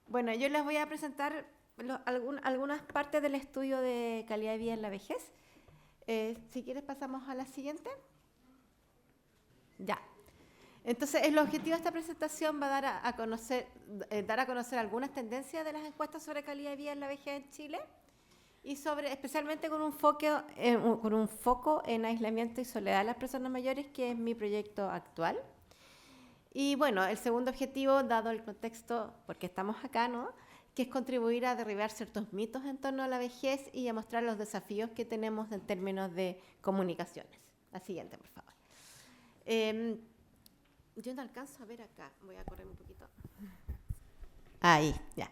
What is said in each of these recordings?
Bueno, yo les voy a presentar algunas partes del estudio de calidad de vida en la vejez. Si quieres pasamos a la siguiente. Ya. Entonces, el objetivo de esta presentación va a dar a conocer algunas tendencias de las encuestas sobre calidad de vida en la vejez en Chile y especialmente con un foco en aislamiento y soledad de las personas mayores, que es mi proyecto actual. Y bueno, el segundo objetivo, dado el contexto, porque estamos acá, ¿no?, que es contribuir a derribar ciertos mitos en torno a la vejez y a mostrar los desafíos que tenemos en términos de comunicaciones. La siguiente, por favor. Yo no alcanzo a ver acá, voy a correr un poquito. Ahí, ya.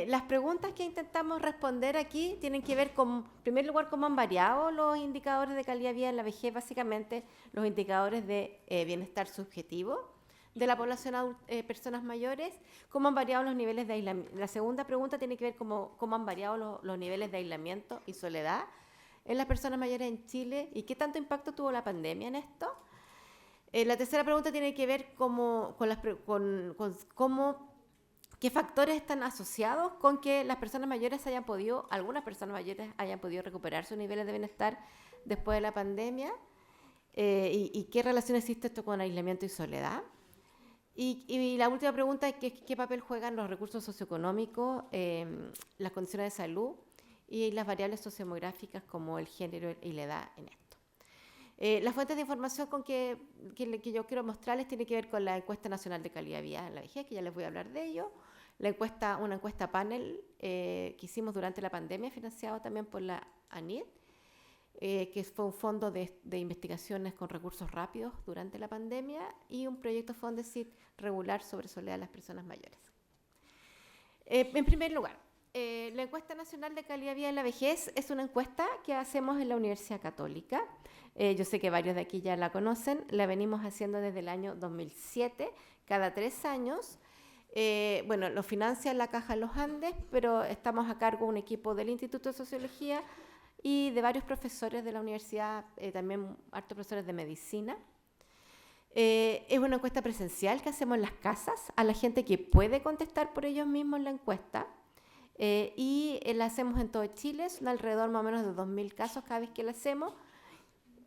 Las preguntas que intentamos responder aquí tienen que ver con, en primer lugar, cómo han variado los indicadores de calidad de vida en la vejez, básicamente los indicadores de bienestar subjetivo de la población personas mayores, cómo han variado los niveles de aislamiento. La segunda pregunta tiene que ver cómo han variado los niveles de aislamiento y soledad en las personas mayores en Chile y qué tanto impacto tuvo la pandemia en esto. La tercera pregunta tiene que ver qué factores están asociados con que las personas mayores algunas personas mayores hayan podido recuperar sus niveles de bienestar después de la pandemia, y qué relación existe esto con aislamiento y soledad. Y la última pregunta es qué papel juegan los recursos socioeconómicos, las condiciones de salud y las variables sociodemográficas como el género y la edad en esto. Las fuentes de información que yo quiero mostrarles tienen que ver con la Encuesta Nacional de Calidad de Vida en la Vejez, que ya les voy a hablar de ello. Una encuesta panel que hicimos durante la pandemia, financiado también por la ANID, que fue un fondo de investigaciones con recursos rápidos durante la pandemia, y un proyecto Fondesit regular sobre soledad de las personas mayores. En primer lugar, la Encuesta Nacional de Calidad de Vida en la Vejez es una encuesta que hacemos en la Universidad Católica. Yo sé que varios de aquí ya la conocen, la venimos haciendo desde el año 2007, cada 3 años. Bueno, lo financia la Caja de los Andes, pero estamos a cargo de un equipo del Instituto de Sociología y de varios profesores de la universidad, también hartos profesores de medicina. Es una encuesta presencial que hacemos en las casas a la gente que puede contestar por ellos mismos la encuesta, y la hacemos en todo Chile, son alrededor más o menos de 2.000 casos cada vez que la hacemos,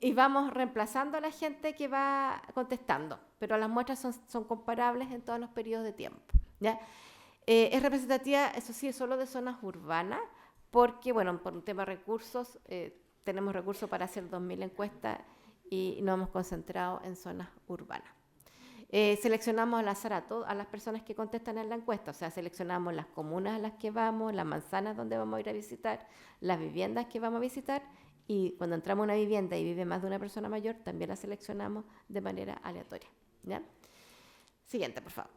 y vamos reemplazando a la gente que va contestando, pero las muestras son comparables en todos los periodos de tiempo, ¿ya? Es representativa, eso sí, solo de zonas urbanas, porque, bueno, por un tema de recursos, tenemos recursos para hacer 2.000 encuestas y nos hemos concentrado en zonas urbanas. Seleccionamos al azar a las personas que contestan en la encuesta, o sea, seleccionamos las comunas a las que vamos, las manzanas donde vamos a ir a visitar, las viviendas que vamos a visitar, y cuando entramos a una vivienda y vive más de una persona mayor, también la seleccionamos de manera aleatoria, ¿ya? Siguiente, por favor.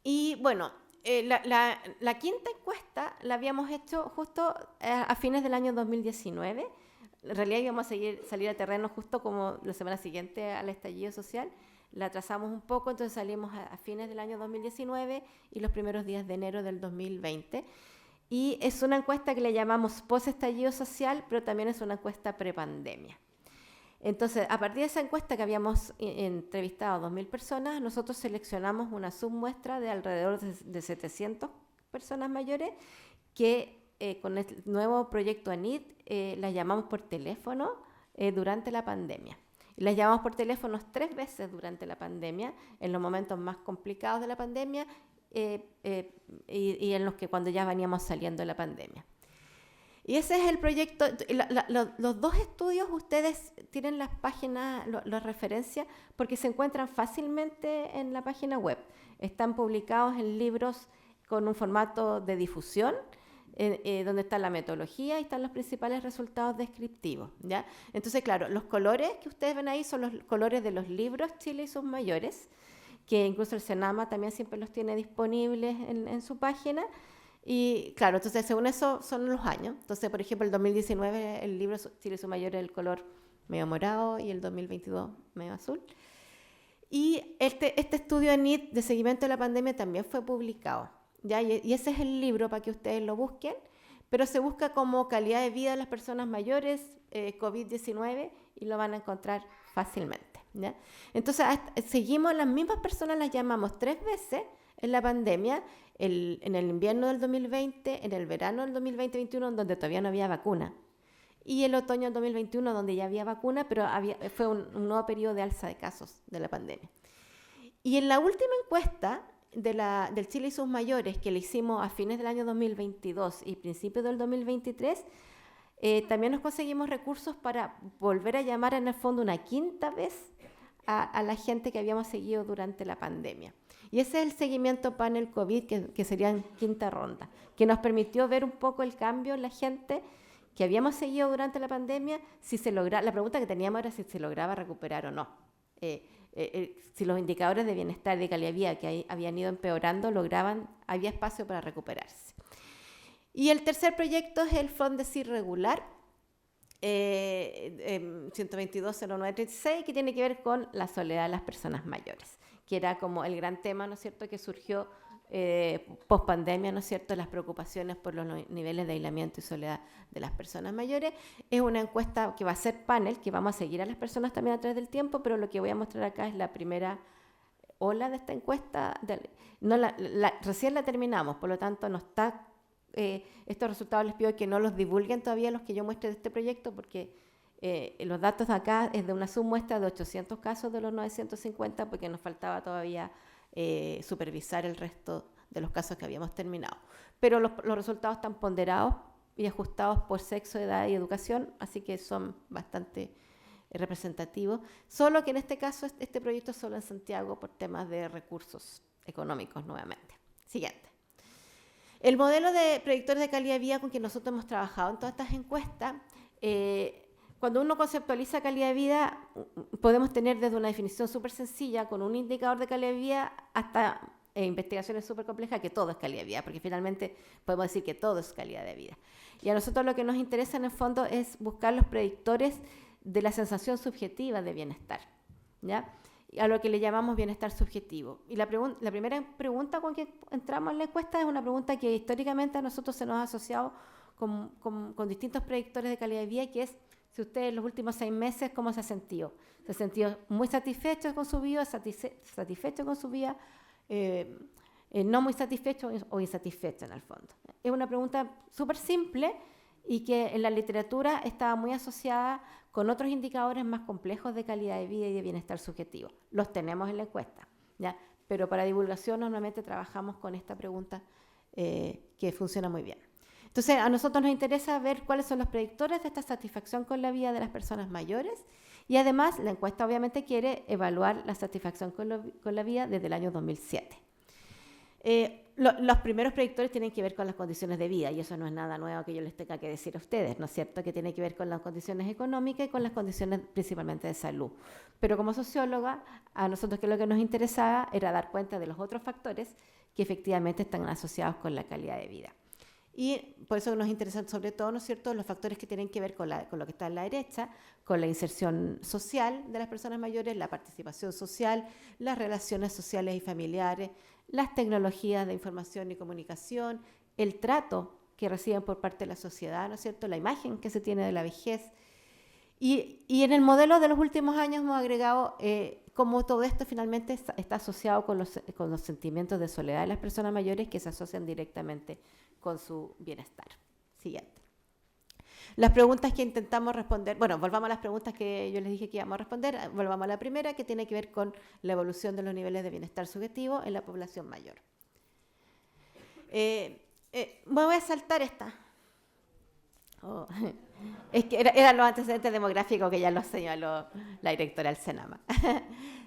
Y bueno, la quinta encuesta la habíamos hecho justo a fines del año 2019. En realidad íbamos a salir a terreno justo como la semana siguiente al estallido social. La atrasamos un poco, entonces salimos a fines del año 2019 y los primeros días de enero del 2020. Y es una encuesta que le llamamos post-estallido social, pero también es una encuesta prepandemia. Entonces, a partir de esa encuesta que habíamos entrevistado a 2.000 personas, nosotros seleccionamos una submuestra de alrededor de 700 personas mayores que con el nuevo proyecto ANID las llamamos por teléfono durante la pandemia. Y las llamamos por teléfono 3 veces durante la pandemia, en los momentos más complicados de la pandemia y en los que cuando ya veníamos saliendo de la pandemia. Y ese es el proyecto. Los 2 estudios ustedes tienen las páginas, las referencias, porque se encuentran fácilmente en la página web. Están publicados en libros con un formato de difusión, donde está la metodología y están los principales resultados descriptivos, ¿ya? Entonces, claro, los colores que ustedes ven ahí son los colores de los libros Chile y sus mayores, que incluso el Senama también siempre los tiene disponibles en su página. Y claro, entonces según eso son los años. Entonces, por ejemplo, el 2019 el libro Chile y sus mayores el color medio morado y el 2022 medio azul. Y este estudio de NID de seguimiento de la pandemia también fue publicado, ¿ya? Y ese es el libro para que ustedes lo busquen, pero se busca como calidad de vida de las personas mayores, COVID-19, y lo van a encontrar fácilmente, ¿ya? Entonces, seguimos las mismas personas, las llamamos 3 veces en la pandemia, en el invierno del 2020, en el verano del 2020-21, donde todavía no había vacuna, y el otoño del 2021, donde ya había vacuna, pero fue un nuevo periodo de alza de casos de la pandemia. Y en la última encuesta del Chile y sus mayores, que le hicimos a fines del año 2022 y principios del 2023, también nos conseguimos recursos para volver a llamar en el fondo una quinta vez a la gente que habíamos seguido durante la pandemia. Y ese es el seguimiento panel COVID, que sería en quinta ronda, que nos permitió ver un poco el cambio en la gente que habíamos seguido durante la pandemia. La pregunta que teníamos era si se lograba recuperar o no. Si los indicadores de bienestar, de calidad de vida que habían ido empeorando, había espacio para recuperarse. Y el tercer proyecto es el Fondesit regular, 122-0936, que tiene que ver con la soledad de las personas mayores, que era como el gran tema, ¿no es cierto?, que surgió post pandemia, ¿no es cierto?, las preocupaciones por los niveles de aislamiento y soledad de las personas mayores. Es una encuesta que va a ser panel, que vamos a seguir a las personas también a través del tiempo, pero lo que voy a mostrar acá es la primera ola de esta encuesta. Recién la terminamos, por lo tanto no está... estos resultados les pido que no los divulguen todavía los que yo muestre de este proyecto, porque los datos de acá es de una submuestra de 800 casos de los 950, porque nos faltaba todavía supervisar el resto de los casos que habíamos terminado. Pero los resultados están ponderados y ajustados por sexo, edad y educación, así que son bastante representativos. Solo que en este caso este proyecto es solo en Santiago por temas de recursos económicos nuevamente. Siguiente. El modelo de predictores de calidad de vida con que nosotros hemos trabajado en todas estas encuestas, cuando uno conceptualiza calidad de vida, podemos tener desde una definición súper sencilla, con un indicador de calidad de vida, hasta investigaciones súper complejas, que todo es calidad de vida, porque finalmente podemos decir que todo es calidad de vida. Y a nosotros lo que nos interesa en el fondo es buscar los predictores de la sensación subjetiva de bienestar, ¿ya?, a lo que le llamamos bienestar subjetivo. Y la primera pregunta con que entramos en la encuesta es una pregunta que históricamente a nosotros se nos ha asociado con distintos predictores de calidad de vida, que es si usted en los últimos 6 meses, ¿cómo se ha sentido? ¿Se ha sentido muy satisfecho con su vida, satisfecho con su vida, no muy satisfecho o insatisfecho en el fondo? Es una pregunta súper simple y que en la literatura estaba muy asociada con otros indicadores más complejos de calidad de vida y de bienestar subjetivo. Los tenemos en la encuesta, ¿ya? Pero para divulgación normalmente trabajamos con esta pregunta que funciona muy bien. Entonces, a nosotros nos interesa ver cuáles son los predictores de esta satisfacción con la vida de las personas mayores, y además la encuesta obviamente quiere evaluar la satisfacción con la vida desde el año 2007. Los primeros predictores tienen que ver con las condiciones de vida, y eso no es nada nuevo que yo les tenga que decir a ustedes, ¿no es cierto?, que tiene que ver con las condiciones económicas y con las condiciones principalmente de salud. Pero como socióloga, a nosotros que lo que nos interesaba era dar cuenta de los otros factores que efectivamente están asociados con la calidad de vida. Y por eso nos interesan sobre todo, ¿no es cierto?, los factores que tienen que ver con lo que está en la derecha, con la inserción social de las personas mayores, la participación social, las relaciones sociales y familiares, las tecnologías de información y comunicación, el trato que reciben por parte de la sociedad, ¿no es cierto?, la imagen que se tiene de la vejez. Y en el modelo de los últimos años hemos agregado cómo todo esto finalmente está asociado con los sentimientos de soledad de las personas mayores, que se asocian directamente con su bienestar. Siguiente. Las preguntas que intentamos responder, bueno, volvamos a las preguntas que yo les dije que íbamos a responder, volvamos a la primera, que tiene que ver con la evolución de los niveles de bienestar subjetivo en la población mayor. Me voy a saltar esta. Oh. Es que eran los antecedentes demográficos que ya los señaló la directora del Senama.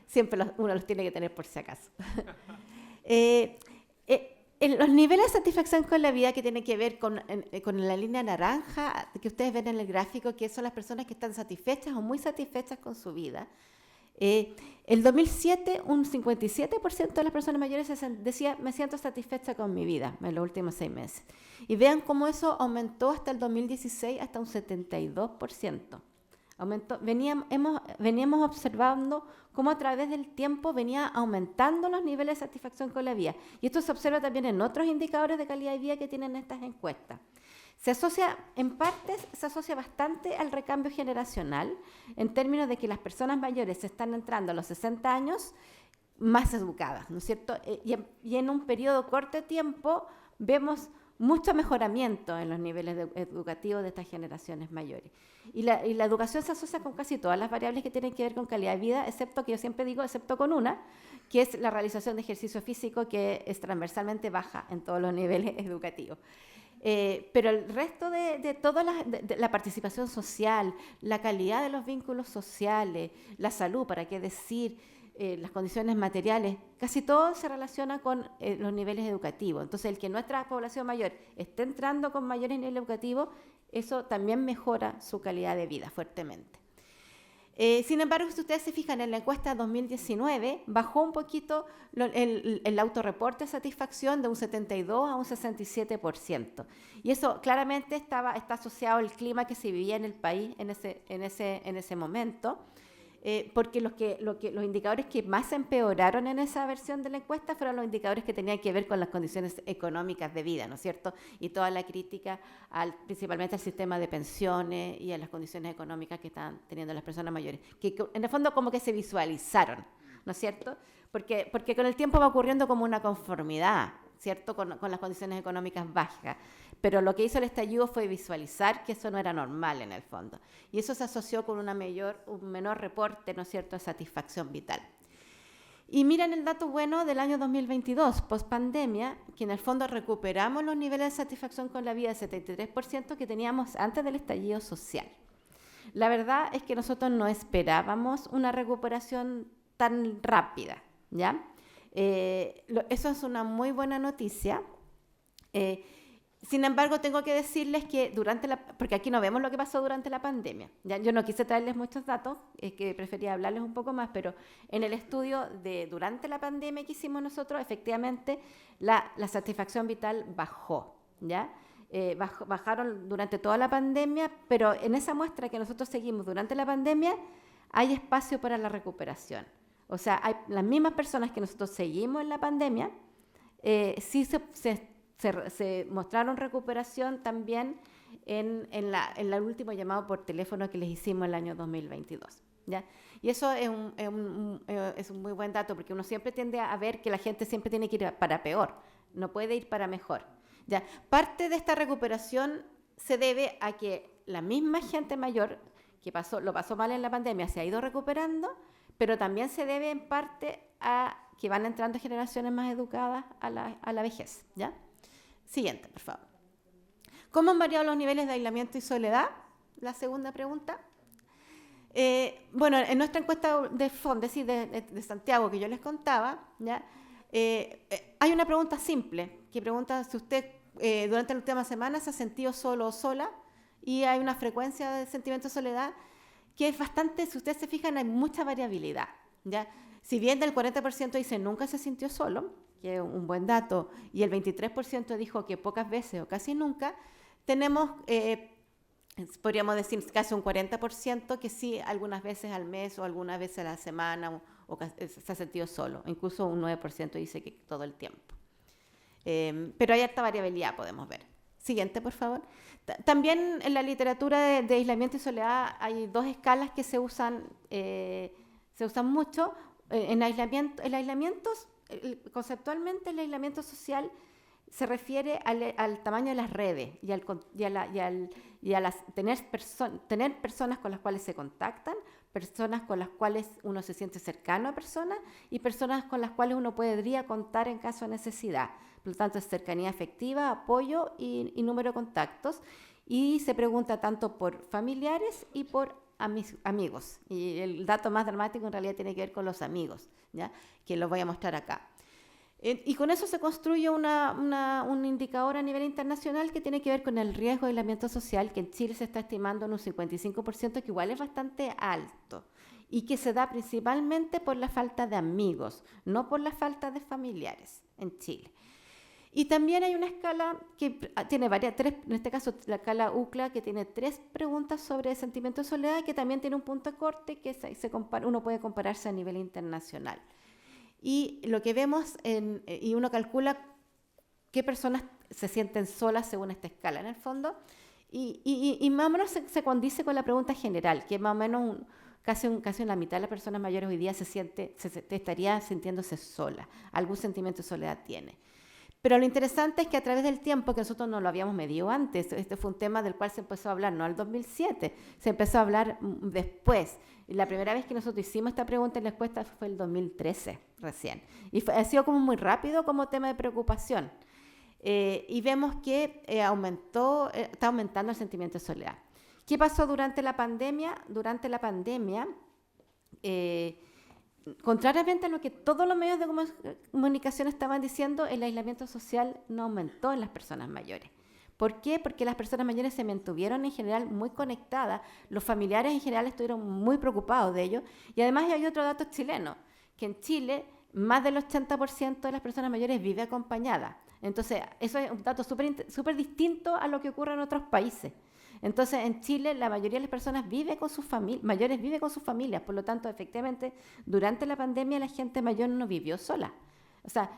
Siempre uno los tiene que tener por si acaso. Los niveles de satisfacción con la vida que tienen que ver con la línea naranja que ustedes ven en el gráfico, que son las personas que están satisfechas o muy satisfechas con su vida. El 2007, un 57% de las personas mayores decía, me siento satisfecha con mi vida en los últimos 6 meses. Y vean cómo eso aumentó hasta el 2016, hasta un 72%. Veníamos observando cómo a través del tiempo venía aumentando los niveles de satisfacción con la vida. Y esto se observa también en otros indicadores de calidad de vida que tienen estas encuestas. En partes, se asocia bastante al recambio generacional, en términos de que las personas mayores están entrando a los 60 años más educadas, ¿no es cierto? Y en un periodo corto de tiempo vemos mucho mejoramiento en los niveles educativos de estas generaciones mayores. Y la educación se asocia con casi todas las variables que tienen que ver con calidad de vida, excepto, que yo siempre digo, excepto con una, que es la realización de ejercicio físico, que es transversalmente baja en todos los niveles educativos. Pero el resto de toda la participación social, la calidad de los vínculos sociales, la salud, para qué decir, las condiciones materiales, casi todo se relaciona con los niveles educativos. Entonces, el que nuestra población mayor esté entrando con mayores niveles educativos, eso también mejora su calidad de vida fuertemente. Sin embargo, si ustedes se fijan en la encuesta 2019, bajó un poquito el autorreporte de satisfacción de un 72 a un 67%. Y eso claramente está asociado al clima que se vivía en el país en ese momento. Porque los indicadores que más empeoraron en esa versión de la encuesta fueron los indicadores que tenían que ver con las condiciones económicas de vida, ¿no es cierto? Y toda la crítica principalmente al sistema de pensiones y a las condiciones económicas que están teniendo las personas mayores, que en el fondo como que se visualizaron, ¿no es cierto? Porque con el tiempo va ocurriendo como una conformidad, ¿cierto? Con las condiciones económicas bajas. Pero lo que hizo el estallido fue visualizar que eso no era normal en el fondo. Y eso se asoció con un menor reporte, ¿no es cierto?, de satisfacción vital. Y miren el dato bueno del año 2022, post-pandemia, que en el fondo recuperamos los niveles de satisfacción con la vida del 73% que teníamos antes del estallido social. La verdad es que nosotros no esperábamos una recuperación tan rápida, ¿ya? Eso es una muy buena noticia. Sin embargo, tengo que decirles que porque aquí no vemos lo que pasó durante la pandemia. ¿Ya? Yo no quise traerles muchos datos, es que prefería hablarles un poco más, pero en el estudio de durante la pandemia que hicimos nosotros, efectivamente, la satisfacción vital bajó, ¿ya? Bajaron durante toda la pandemia, pero en esa muestra que nosotros seguimos durante la pandemia, hay espacio para la recuperación. O sea, las mismas personas que nosotros seguimos en la pandemia, sí se mostraron recuperación también en el último llamado por teléfono que les hicimos el año 2022. ¿Ya? Y eso es un muy buen dato, porque uno siempre tiende a ver que la gente siempre tiene que ir para peor, no puede ir para mejor. ¿Ya? Parte de esta recuperación se debe a que la misma gente mayor que lo pasó mal en la pandemia se ha ido recuperando, pero también se debe en parte a que van entrando generaciones más educadas a la vejez. ¿Ya? Siguiente, por favor. ¿Cómo han variado los niveles de aislamiento y soledad? La segunda pregunta. Bueno, en nuestra encuesta de Fondesit de Santiago que yo les contaba, ¿ya? Hay una pregunta simple que pregunta si usted durante la última semana se ha sentido solo o sola, y hay una frecuencia de sentimiento de soledad que es bastante, si ustedes se fijan, hay mucha variabilidad, ¿ya? Si bien del 40% dice nunca se sintió solo, que es un buen dato, y el 23% dijo que pocas veces o casi nunca, tenemos, podríamos decir, casi un 40% que sí, algunas veces al mes o algunas veces a la semana o se ha sentido solo. Incluso un 9% dice que todo el tiempo. Pero hay harta variabilidad, podemos ver. Siguiente, por favor. También en la literatura de aislamiento y soledad hay dos escalas que se usan mucho. Conceptualmente el aislamiento social se refiere al tamaño de las redes y a tener personas con las cuales se contactan, personas con las cuales uno se siente cercano a personas y personas con las cuales uno podría contar en caso de necesidad. Por lo tanto, es cercanía afectiva, apoyo y número de contactos. Y se pregunta tanto por familiares y por amigos. Y el dato más dramático en realidad tiene que ver con los amigos, ¿ya? Que lo voy a mostrar acá. Y con eso se construye un indicador a nivel internacional que tiene que ver con el riesgo de aislamiento social, que en Chile se está estimando en un 55%, que igual es bastante alto, y que se da principalmente por la falta de amigos, no por la falta de familiares en Chile. Y también hay una escala que tiene en este caso la escala UCLA, que tiene 3 preguntas sobre sentimiento de soledad, que también tiene un punto de corte que uno puede compararse a nivel internacional. Y lo que vemos, y uno calcula qué personas se sienten solas según esta escala, en el fondo, y más o menos se condice con la pregunta general, que más o menos casi la mitad de las personas mayores hoy día estaría sintiéndose sola. Algún sentimiento de soledad tiene. Pero lo interesante es que a través del tiempo, que nosotros no lo habíamos medido antes, este fue un tema del cual se empezó a hablar, no al 2007, se empezó a hablar después. Y la primera vez que nosotros hicimos esta pregunta en la encuesta fue el 2013, recién. Y ha sido como muy rápido como tema de preocupación. Y vemos que está aumentando el sentimiento de soledad. ¿Qué pasó durante la pandemia? Durante la pandemia, contrariamente a lo que todos los medios de comunicación estaban diciendo, el aislamiento social no aumentó en las personas mayores. ¿Por qué? Porque las personas mayores se mantuvieron en general muy conectadas, los familiares en general estuvieron muy preocupados de ello, y además hay otro dato chileno, que en Chile más del 80% de las personas mayores vive acompañada. Entonces, eso es un dato súper distinto a lo que ocurre en otros países. Entonces, en Chile, la mayoría de las personas mayores vive con sus familias. Por lo tanto, efectivamente, durante la pandemia, la gente mayor no vivió sola. O sea,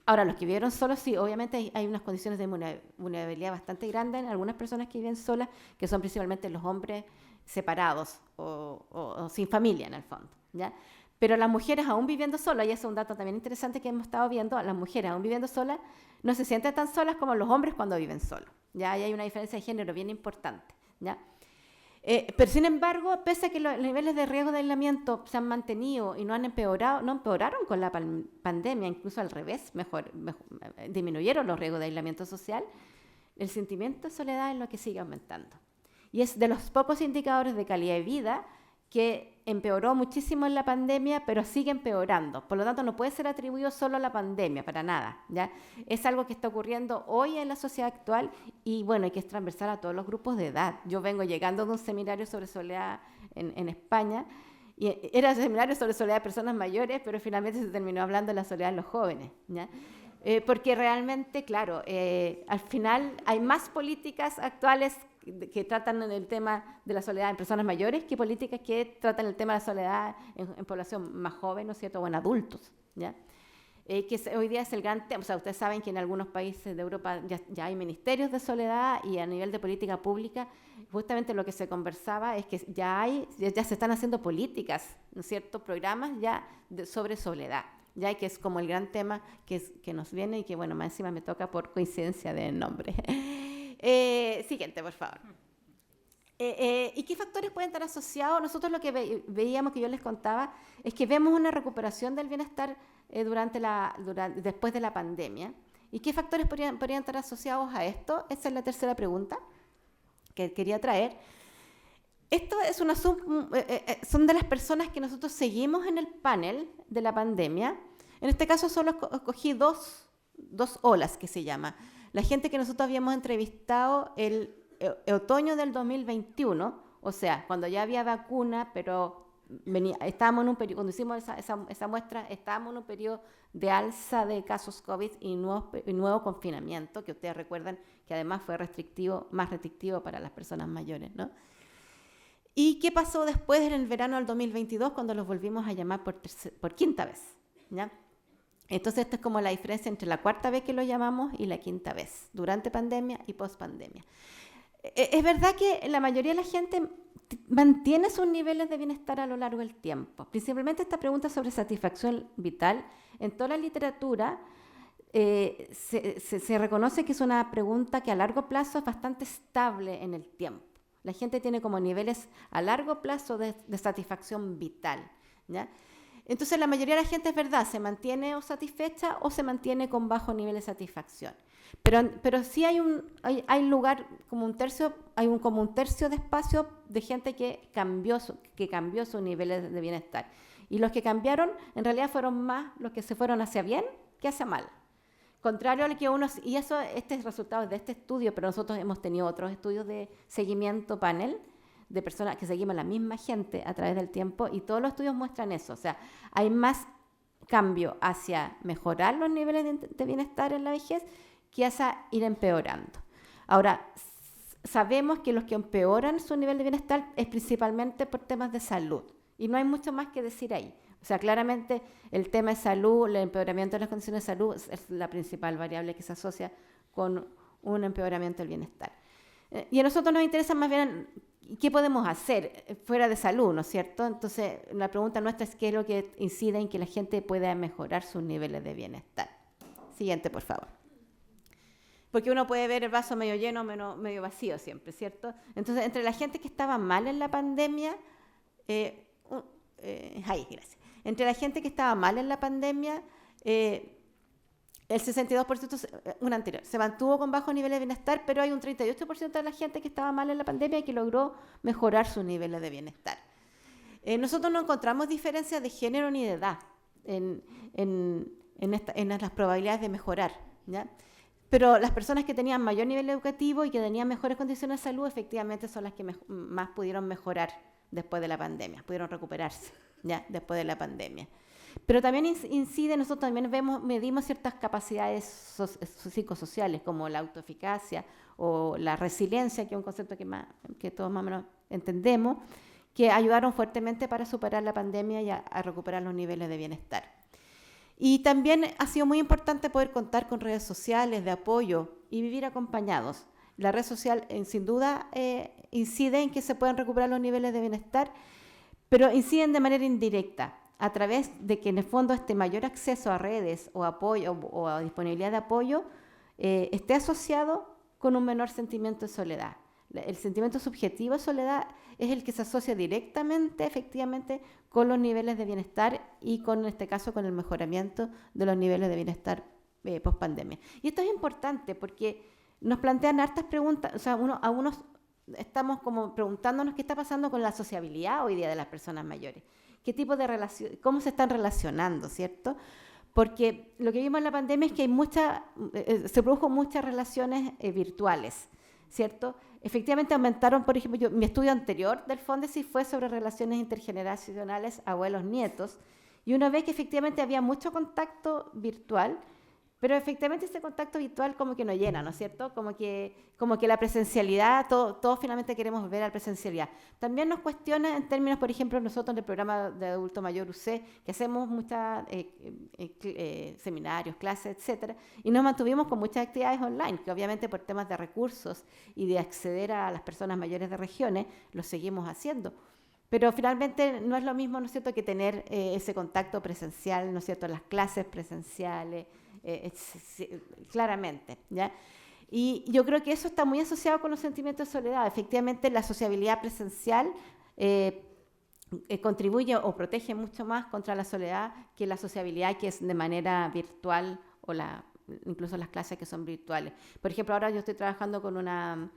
ahora, los que vivieron solos, sí, obviamente hay unas condiciones de vulnerabilidad bastante grandes en algunas personas que viven solas, que son principalmente los hombres separados o sin familia, en el fondo, ¿ya? Pero las mujeres aún viviendo solas, y ese es un dato también interesante que hemos estado viendo, las mujeres aún viviendo solas no se sienten tan solas como los hombres cuando viven solos. ¿Ya? Ahí hay una diferencia de género bien importante. ¿Ya? Pero sin embargo, pese a que los niveles de riesgo de aislamiento se han mantenido y no empeoraron con la pandemia, incluso al revés, disminuyeron los riesgos de aislamiento social, el sentimiento de soledad es lo que sigue aumentando. Y es de los pocos indicadores de calidad de vida que empeoró muchísimo en la pandemia, pero sigue empeorando. Por lo tanto, no puede ser atribuido solo a la pandemia, para nada, ¿ya? Es algo que está ocurriendo hoy en la sociedad actual y, bueno, hay que es transversal a todos los grupos de edad. Yo vengo llegando de un seminario sobre soledad en España, y era un seminario sobre soledad de personas mayores, pero finalmente se terminó hablando de la soledad de los jóvenes, ¿ya? Porque realmente, claro, al final hay más políticas actuales que tratan el tema de la soledad en personas mayores que políticas que tratan el tema de la soledad en población más joven, ¿no es cierto?, o en adultos, ¿ya? Hoy día es el gran tema. O sea, ustedes saben que en algunos países de Europa ya hay ministerios de soledad y a nivel de política pública, justamente lo que se conversaba es que ya se están haciendo políticas, ¿no es cierto?, programas ya sobre soledad, ya que es como el gran tema que nos viene y que, bueno, más encima me toca por coincidencia de nombre. Siguiente, por favor. ¿Y qué factores pueden estar asociados? Nosotros lo que veíamos, que yo les contaba, es que vemos una recuperación del bienestar después de la pandemia. ¿Y qué factores podrían estar asociados a esto? Esa es la tercera pregunta que quería traer. Esto es son de las personas que nosotros seguimos en el panel de la pandemia. En este caso solo escogí dos olas, que se llama. La gente que nosotros habíamos entrevistado el otoño del 2021, o sea, cuando ya había vacuna, pero estábamos en un periodo, cuando hicimos esa muestra, estábamos en un periodo de alza de casos COVID y nuevo confinamiento, que ustedes recuerdan que además fue más restrictivo para las personas mayores, ¿no? ¿Y qué pasó después en el verano del 2022 cuando los volvimos a llamar por quinta vez? ¿Ya? Entonces, esta es como la diferencia entre la cuarta vez que lo llamamos y la quinta vez, durante pandemia y post pandemia. Es verdad que la mayoría de la gente mantiene sus niveles de bienestar a lo largo del tiempo. Principalmente esta pregunta sobre satisfacción vital, en toda la literatura se reconoce que es una pregunta que a largo plazo es bastante estable en el tiempo. La gente tiene como niveles a largo plazo de satisfacción vital, ¿ya? Entonces, la mayoría de la gente, es verdad, se mantiene o satisfecha o se mantiene con bajo nivel de satisfacción. Pero sí hay lugar, como un tercio de espacio de gente que cambió sus niveles de bienestar. Y los que cambiaron, en realidad, fueron más los que se fueron hacia bien que hacia mal. Contrario al que y este es el resultado de este estudio, pero nosotros hemos tenido otros estudios de seguimiento panel, de personas que seguimos a la misma gente a través del tiempo, y todos los estudios muestran eso. O sea, hay más cambio hacia mejorar los niveles de bienestar en la vejez que hacia ir empeorando. Ahora, sabemos que los que empeoran su nivel de bienestar es principalmente por temas de salud, y no hay mucho más que decir ahí. O sea, claramente el tema de salud, el empeoramiento de las condiciones de salud es la principal variable que se asocia con un empeoramiento del bienestar. Y a nosotros nos interesa más bien ¿qué podemos hacer fuera de salud, ¿no es cierto? Entonces, la pregunta nuestra es qué es lo que incide en que la gente pueda mejorar sus niveles de bienestar. Siguiente, por favor. Porque uno puede ver el vaso medio lleno o medio vacío siempre, ¿cierto? Entonces, entre la gente que estaba mal en la pandemia, gracias. Entre la gente que estaba mal en la pandemia, el 62%, una anterior, se mantuvo con bajos niveles de bienestar, pero hay un 38% de la gente que estaba mal en la pandemia y que logró mejorar sus niveles de bienestar. Nosotros no encontramos diferencias de género ni de edad en las probabilidades de mejorar, ¿ya? Pero las personas que tenían mayor nivel educativo y que tenían mejores condiciones de salud, efectivamente son las que más pudieron mejorar después de la pandemia, pudieron recuperarse, ¿ya? Después de la pandemia. Pero también incide, nosotros también medimos ciertas capacidades psicosociales, como la autoeficacia o la resiliencia, que es un concepto que todos más o menos entendemos, que ayudaron fuertemente para superar la pandemia y a recuperar los niveles de bienestar. Y también ha sido muy importante poder contar con redes sociales de apoyo y vivir acompañados. La red social, sin duda, incide en que se puedan recuperar los niveles de bienestar, pero inciden de manera indirecta, a través de que en el fondo este mayor acceso a redes o apoyo o a disponibilidad de apoyo esté asociado con un menor sentimiento de soledad. El sentimiento subjetivo de soledad es el que se asocia directamente, efectivamente, con los niveles de bienestar y en este caso con el mejoramiento de los niveles de bienestar post-pandemia. Y esto es importante porque nos plantean hartas preguntas, o sea, algunos estamos como preguntándonos qué está pasando con la sociabilidad hoy día de las personas mayores. ¿Qué tipo de relación, cómo se están relacionando, cierto? Porque lo que vimos en la pandemia es que se produjo muchas relaciones virtuales, ¿cierto? Efectivamente aumentaron, por ejemplo, mi estudio anterior del Fondesit fue sobre relaciones intergeneracionales abuelos-nietos, y uno ve que efectivamente había mucho contacto virtual, pero efectivamente ese contacto virtual como que no llena, ¿no es cierto? Como que la presencialidad, todos finalmente queremos volver a la presencialidad. También nos cuestiona en términos, por ejemplo, nosotros en el programa de adulto mayor UC, que hacemos muchos seminarios, clases, etcétera, y nos mantuvimos con muchas actividades online, que obviamente por temas de recursos y de acceder a las personas mayores de regiones, lo seguimos haciendo. Pero finalmente no es lo mismo, ¿no es cierto?, que tener ese contacto presencial, ¿no es cierto?, las clases presenciales, claramente, ¿ya? Y yo creo que eso está muy asociado con los sentimientos de soledad. Efectivamente, la sociabilidad presencial contribuye o protege mucho más contra la soledad que la sociabilidad que es de manera virtual o incluso las clases que son virtuales. Por ejemplo, ahora yo estoy trabajando con una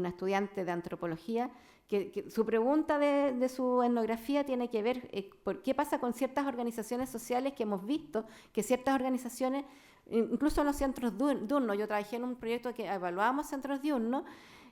estudiante de antropología que su pregunta de su etnografía tiene que ver por qué pasa con ciertas organizaciones sociales que hemos visto, que ciertas organizaciones, incluso en los centros diurnos, yo trabajé en un proyecto que evaluábamos centros diurnos,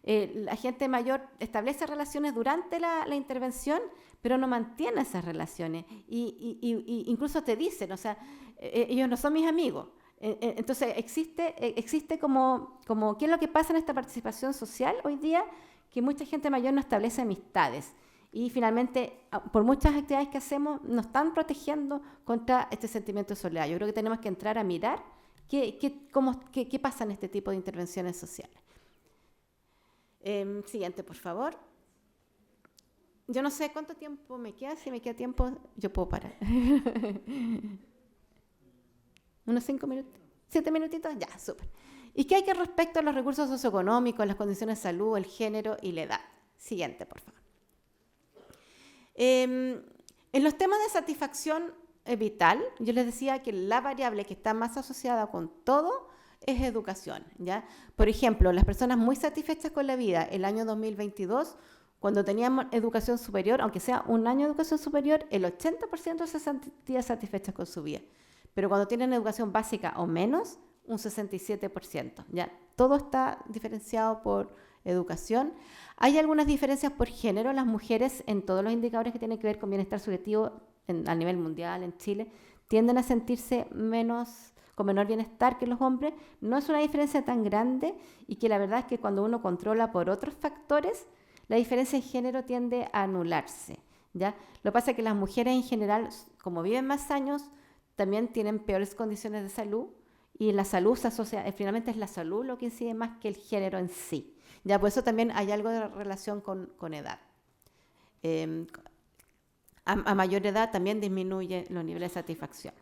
la gente mayor establece relaciones durante la intervención, pero no mantiene esas relaciones, y incluso te dicen, o sea, ellos no son mis amigos. Entonces existe como qué es lo que pasa en esta participación social hoy día, que mucha gente mayor no establece amistades y finalmente por muchas actividades que hacemos nos están protegiendo contra este sentimiento de soledad. Yo creo que tenemos que entrar a mirar qué pasa en este tipo de intervenciones sociales. Siguiente, por favor. Yo no sé cuánto tiempo me queda, si me queda tiempo yo puedo parar. Unos 5 minutos, 7 minutitos, ya, súper. ¿Y qué hay que respecto a los recursos socioeconómicos, las condiciones de salud, el género y la edad? Siguiente, por favor. En los temas de satisfacción vital, yo les decía que la variable que está más asociada con todo es educación, ¿ya? Por ejemplo, las personas muy satisfechas con la vida, el año 2022, cuando teníamos educación superior, aunque sea un año de educación superior, el 80% se sentía satisfechas con su vida. Pero cuando tienen educación básica o menos, un 67%. ¿Ya? Todo está diferenciado por educación. Hay algunas diferencias por género. Las mujeres, en todos los indicadores que tienen que ver con bienestar subjetivo a nivel mundial, en Chile, tienden a sentirse con menor bienestar que los hombres. No es una diferencia tan grande y que la verdad es que cuando uno controla por otros factores, la diferencia en género tiende a anularse, ¿ya? Lo que pasa es que las mujeres en general, como viven más años, también tienen peores condiciones de salud y la salud se asocia, finalmente es la salud lo que incide más que el género en sí. Ya, por eso también hay algo de relación con edad. Eh, a mayor edad también disminuye los niveles de satisfacción.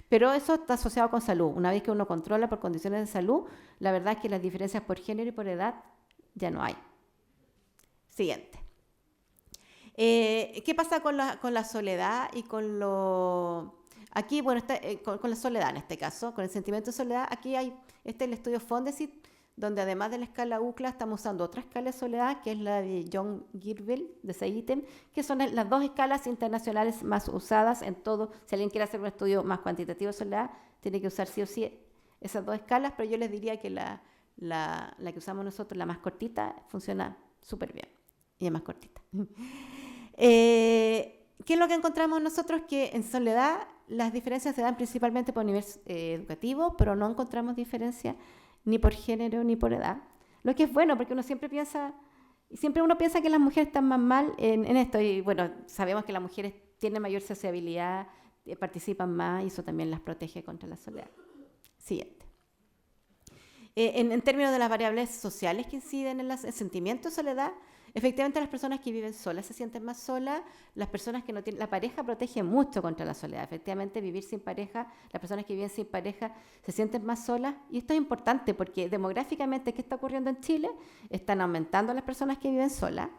Pero eso está asociado con salud. Una vez que uno controla por condiciones de salud, la verdad es que las diferencias por género y por edad ya no hay. Siguiente. ¿Qué pasa con la soledad y con lo... Aquí, bueno, con la soledad en este caso, con el sentimiento de soledad, aquí hay el estudio Fondesit, donde además de la escala UCLA estamos usando otra escala de soledad, que es la de John Girville, de ese ítem, que son las dos escalas internacionales más usadas en todo. Si alguien quiere hacer un estudio más cuantitativo de soledad, tiene que usar sí o sí esas dos escalas, pero yo les diría que la que usamos nosotros, la más cortita, funciona súper bien y es más cortita. ¿Qué es lo que encontramos nosotros? Que en soledad las diferencias se dan principalmente por nivel educativo, pero no encontramos diferencias ni por género ni por edad. Lo que es bueno, porque uno siempre piensa que las mujeres están más mal en esto. Y bueno, sabemos que las mujeres tienen mayor sociabilidad, participan más y eso también las protege contra la soledad. Siguiente. En términos de las variables sociales que inciden en el sentimiento de soledad, efectivamente las personas que viven solas se sienten más solas, las personas que no tienen, la pareja protege mucho contra la soledad, efectivamente vivir sin pareja, las personas que viven sin pareja se sienten más solas y esto es importante porque demográficamente, ¿qué está ocurriendo en Chile? Están aumentando las personas que viven solas,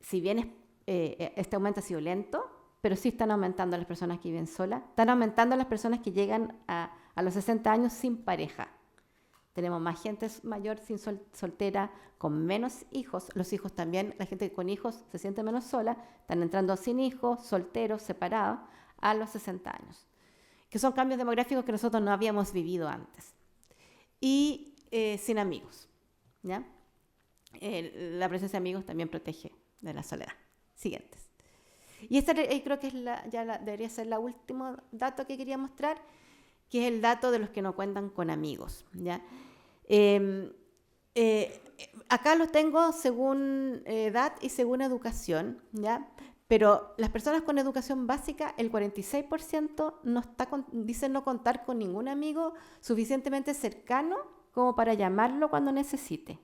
si bien este aumento ha sido lento, pero sí están aumentando las personas que viven solas, están aumentando las personas que llegan a los 60 años sin pareja. Tenemos más gente mayor sin soltera, con menos hijos. Los hijos también, la gente con hijos se siente menos sola. Están entrando sin hijos, solteros, separados, a los 60 años. Que son cambios demográficos que nosotros no habíamos vivido antes. Y sin amigos. ¿Ya? La presencia de amigos también protege de la soledad. Siguientes. Y creo que debería ser el último dato que quería mostrar, que es el dato de los que no cuentan con amigos, ¿ya? Acá los tengo según edad y según educación, ¿ya? Pero las personas con educación básica, el 46% dicen no contar con ningún amigo suficientemente cercano como para llamarlo cuando necesite.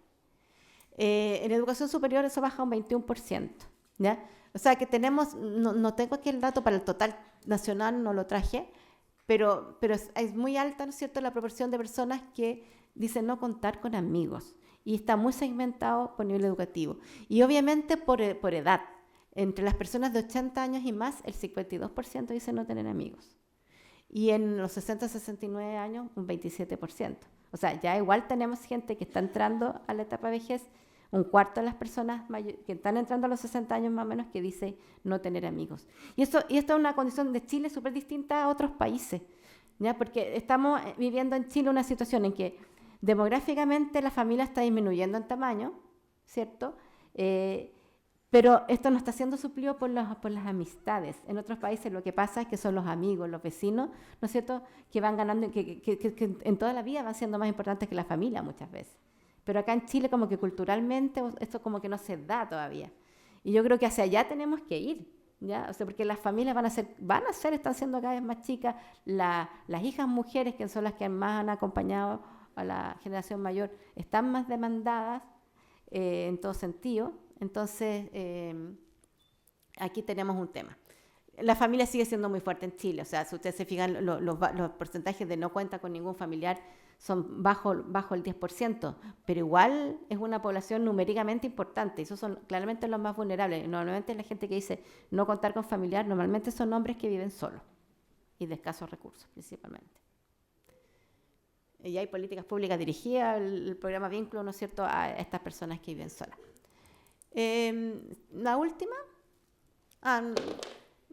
En educación superior eso baja un 21%, ¿ya? O sea que tenemos, no tengo aquí el dato para el total nacional, no lo traje, pero es muy alta, ¿no es cierto?, la proporción de personas que dicen no contar con amigos. Y está muy segmentado por nivel educativo. Y obviamente por edad. Entre las personas de 80 años y más, el 52% dice no tener amigos. Y en los 60-69 años, un 27%. O sea, ya igual tenemos gente que está entrando a la etapa de vejez, un cuarto de las personas que están entrando a los 60 años más o menos que dice no tener amigos. Y esto es una condición de Chile súper distinta a otros países, ¿ya? Porque estamos viviendo en Chile una situación en que demográficamente la familia está disminuyendo en tamaño, ¿cierto? Pero esto no está siendo suplido por las amistades. En otros países lo que pasa es que son los amigos, los vecinos, ¿no es cierto?, que van ganando, que en toda la vida van siendo más importantes que la familia muchas veces. Pero acá en Chile como que culturalmente esto como que no se da todavía. Y yo creo que hacia allá tenemos que ir, ¿ya? O sea, porque las familias están siendo cada vez más chicas, las hijas mujeres, que son las que más han acompañado a la generación mayor, están más demandadas en todo sentido. Entonces, aquí tenemos un tema. La familia sigue siendo muy fuerte en Chile, o sea, si ustedes se fijan, los porcentajes de no cuenta con ningún familiar son bajo el 10%, pero igual es una población numéricamente importante, esos son claramente los más vulnerables. Normalmente la gente que dice no contar con familiar, normalmente son hombres que viven solos y de escasos recursos principalmente. Y hay políticas públicas dirigidas, el programa Vínculo, ¿no es cierto?, a estas personas que viven solas. La última.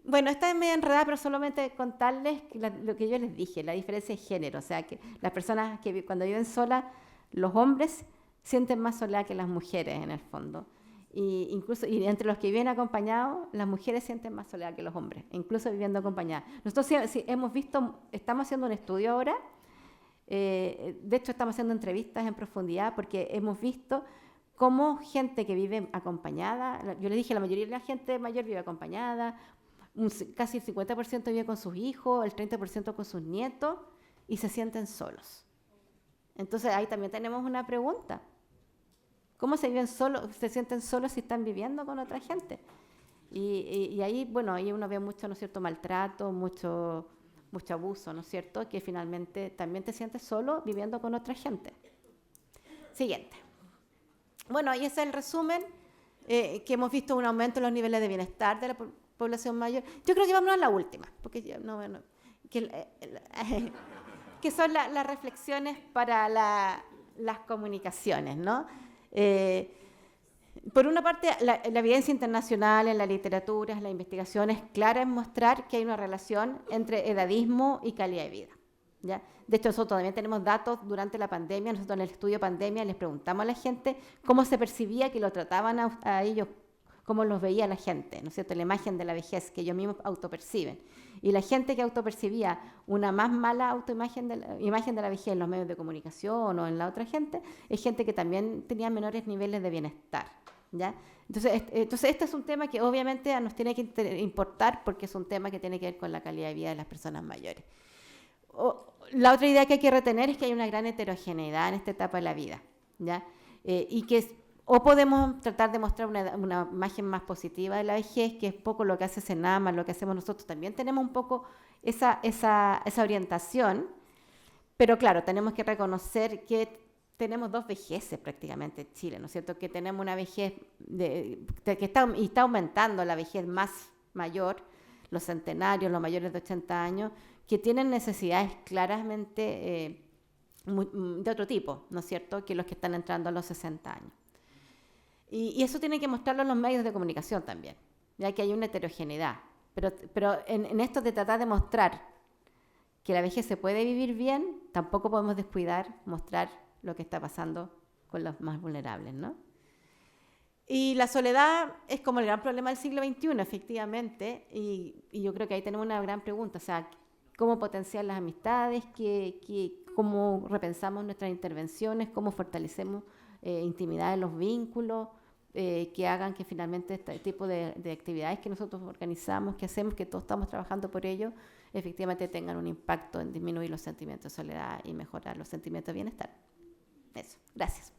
Bueno, esta es medio enredada, pero solamente contarles lo que yo les dije, la diferencia de género. O sea, que las personas que cuando viven solas, los hombres sienten más soledad que las mujeres, en el fondo. Y entre los que viven acompañados, las mujeres sienten más soledad que los hombres, incluso viviendo acompañadas. Nosotros sí, estamos haciendo un estudio ahora. De hecho, estamos haciendo entrevistas en profundidad porque hemos visto cómo gente que vive acompañada, yo les dije, la mayoría de la gente mayor vive acompañada, casi el 50% vive con sus hijos, el 30% con sus nietos y se sienten solos. Entonces ahí también tenemos una pregunta. ¿Cómo se sienten solos si están viviendo con otra gente? Y ahí, bueno, ahí uno ve mucho, ¿no es cierto?, maltrato, mucho abuso, ¿no es cierto?, que finalmente también te sientes solo viviendo con otra gente. Siguiente. Bueno, y ese es el resumen, que hemos visto un aumento en los niveles de bienestar de la población mayor. Yo creo que vamos a la última, porque que son las reflexiones para las comunicaciones, ¿no? Por una parte, la evidencia internacional en la literatura, en la investigación, es clara en mostrar que hay una relación entre edadismo y calidad de vida, ¿ya? De hecho, nosotros también tenemos datos durante la pandemia. Nosotros en el estudio pandemia les preguntamos a la gente cómo se percibía que lo trataban a ellos, cómo los veía la gente, ¿no es cierto?, la imagen de la vejez que ellos mismos autoperciben. Y la gente que autopercibía una más mala imagen de la vejez en los medios de comunicación o en la otra gente, es gente que también tenía menores niveles de bienestar, ¿ya? Entonces este es un tema que obviamente nos tiene que importar, porque es un tema que tiene que ver con la calidad de vida de las personas mayores. La otra idea que hay que retener es que hay una gran heterogeneidad en esta etapa de la vida, ¿ya? Y que o podemos tratar de mostrar una imagen más positiva de la vejez, que es poco lo que hace Senama, lo que hacemos nosotros. También tenemos un poco esa orientación, pero claro, tenemos que reconocer que tenemos dos vejeces prácticamente en Chile, ¿no es cierto? Que tenemos una vejez que está aumentando, la vejez más mayor, los centenarios, los mayores de 80 años, que tienen necesidades claramente de otro tipo, ¿no es cierto?, que los que están entrando a los 60 años. Y eso tiene que mostrarlo en los medios de comunicación también, ya que hay una heterogeneidad. Pero en esto de tratar de mostrar que la vejez se puede vivir bien, tampoco podemos descuidar mostrar lo que está pasando con los más vulnerables, ¿no? Y la soledad es como el gran problema del siglo XXI, efectivamente, y yo creo que ahí tenemos una gran pregunta, o sea, cómo potenciar las amistades, cómo repensamos nuestras intervenciones, cómo fortalecemos intimidad en los vínculos, que hagan que finalmente este tipo de actividades que nosotros organizamos, que hacemos, que todos estamos trabajando por ello, efectivamente tengan un impacto en disminuir los sentimientos de soledad y mejorar los sentimientos de bienestar. Eso, gracias.